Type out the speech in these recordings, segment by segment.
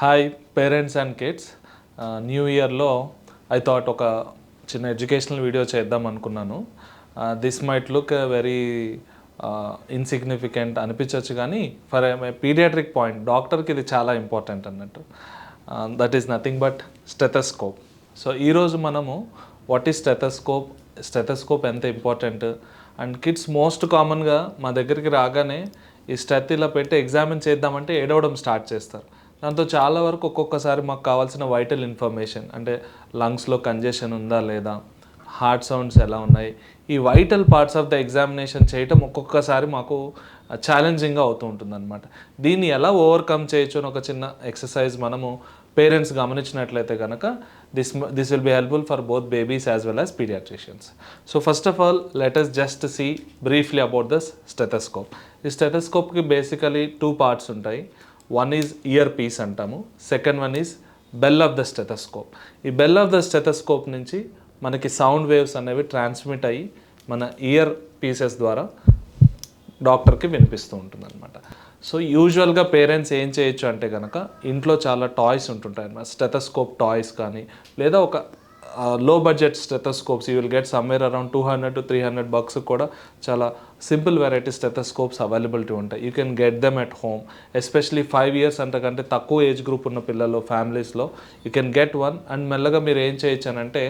Hi parents and kids. New ఇయర్లో I thought ఒక చిన్న ఎడ్యుకేషనల్ వీడియో చేద్దాం అనుకున్నాను. This might look very insignificant అనిపించవచ్చు, కానీ ఫర్ పీడియాట్రిక్ పాయింట్ డాక్టర్కి ఇది చాలా ఇంపార్టెంట్ అన్నట్టు. That is nothing but stethoscope. So ఈరోజు మనము వాట్ ఈస్ స్టెథోస్కోప్ ఎంత ఇంపార్టెంట్ అండ్ కిడ్స్ మోస్ట్ కామన్గా మా దగ్గరికి రాగానే ఈ స్టెత్ ఇలా పెట్టి ఎగ్జామిన్ చేద్దామంటే ఏడవడం స్టార్ట్ చేస్తారు. దాంతో చాలా వరకు ఒక్కొక్కసారి మాకు కావాల్సిన వైటల్ ఇన్ఫర్మేషన్ అంటే లంగ్స్లో కంజెషన్ ఉందా లేదా, హార్ట్ సౌండ్స్ ఎలా ఉన్నాయి, ఈ vital parts of the examination చేయటం ఒక్కొక్కసారి మాకు ఛాలెంజింగ్గా అవుతూ ఉంటుందన్నమాట. దీన్ని ఎలా ఓవర్కమ్ చేయొచ్చు అని ఒక చిన్న ఎక్సర్సైజ్ మనము పేరెంట్స్ గమనించినట్లయితే కనుక this will be helpful for both babies as well as pediatricians. So first of all let us just see briefly about this stethoscope. ఈ స్టెథోస్కోప్కి బేసికలీ 2 parts ఉంటాయి. వన్ ఈజ్ ఇయర్ పీస్ అంటాము, second one is bell of the stethoscope. ఈ bell of the stethoscope నుంచి మనకి sound waves అనేవి transmit అయ్యి మన ఇయర్ పీసెస్ ద్వారా డాక్టర్కి వినిపిస్తూ ఉంటుంది అనమాట. సో యూజువల్గా పేరెంట్స్ ఏం చేయొచ్చు అంటే కనుక ఇంట్లో చాలా టాయ్స్ ఉంటుంటాయి అన్నమాట. స్టెథోస్కోప్ టాయ్స్ కానీ లేదా ఒక low budget stethoscopes you will get somewhere around $200 to $300 కూడా చాలా సింపుల్ వెరైటీ స్టెథోస్కోప్స్ అవైలబిలిటీ ఉంటాయి. You can get them at home. Especially 5 years అంతకంటే తక్కువ ఏజ్ గ్రూప్ ఉన్న పిల్లలు ఫ్యామిలీస్లో you can get one. And మెల్లగా మీరు ఏం చేయొచ్చు అని అంటే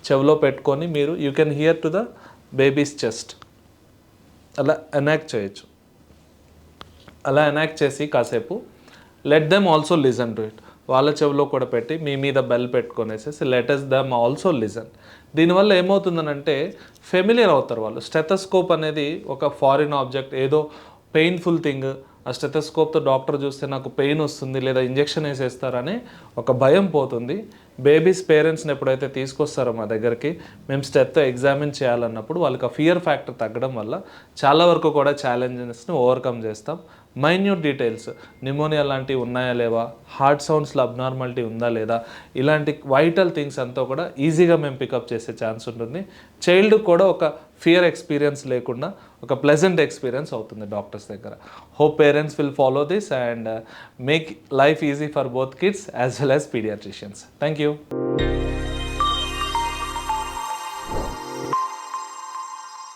చెవిలో పెట్టుకొని మీరు you can hear to the baby's chest అలా ఎనాక్ట్ చేయొచ్చు. అలా ఎనాక్ట్ చేసి కాసేపు let them also listen to it. వాళ్ళ చెవిలో కూడా పెట్టి మీ మీద బెల్ పెట్టుకొనేసేసి లెటెస్ దెమ్ ఆల్సో లిజన్. దీనివల్ల ఏమవుతుందనంటే ఫెమిలియర్ అవుతారు వాళ్ళు. స్టెథోస్కోప్ అనేది ఒక ఫారిన్ ఆబ్జెక్ట్, ఏదో పెయిన్ఫుల్ థింగ్. ఆ స్టెథోస్కోప్తో డాక్టర్ చూస్తే నాకు పెయిన్ వస్తుంది లేదా ఇంజెక్షన్ వేసేస్తారని ఒక భయం పోతుంది. బేబీస్ పేరెంట్స్ని ఎప్పుడైతే తీసుకొస్తారో మా దగ్గరికి మేము స్టెత్తో ఎగ్జామిన్ చేయాలన్నప్పుడు వాళ్ళకి ఆ ఫియర్ ఫ్యాక్టర్ తగ్గడం వల్ల చాలా వరకు కూడా ఛాలెంజెస్ని ఓవర్కమ్ చేస్తాం. మైన్యూట్ డీటెయిల్స్, నిమోనియా లాంటివి ఉన్నాయా లేవా, హార్ట్ సౌండ్స్లో అబ్నార్మాలిటీ ఉందా లేదా, ఇలాంటి వైటల్ థింగ్స్ అంతా కూడా ఈజీగా మేము పికప్ చేసే ఛాన్స్ ఉంటుంది. చైల్డ్ కూడా ఒక ఫియర్ ఎక్స్పీరియన్స్ లేకుండా ఒక ప్లెజెంట్ ఎక్స్పీరియన్స్ అవుతుంది డాక్టర్స్ దగ్గర. Hope parents will follow this and make life easy for both kids as well as paediatricians. Thank you.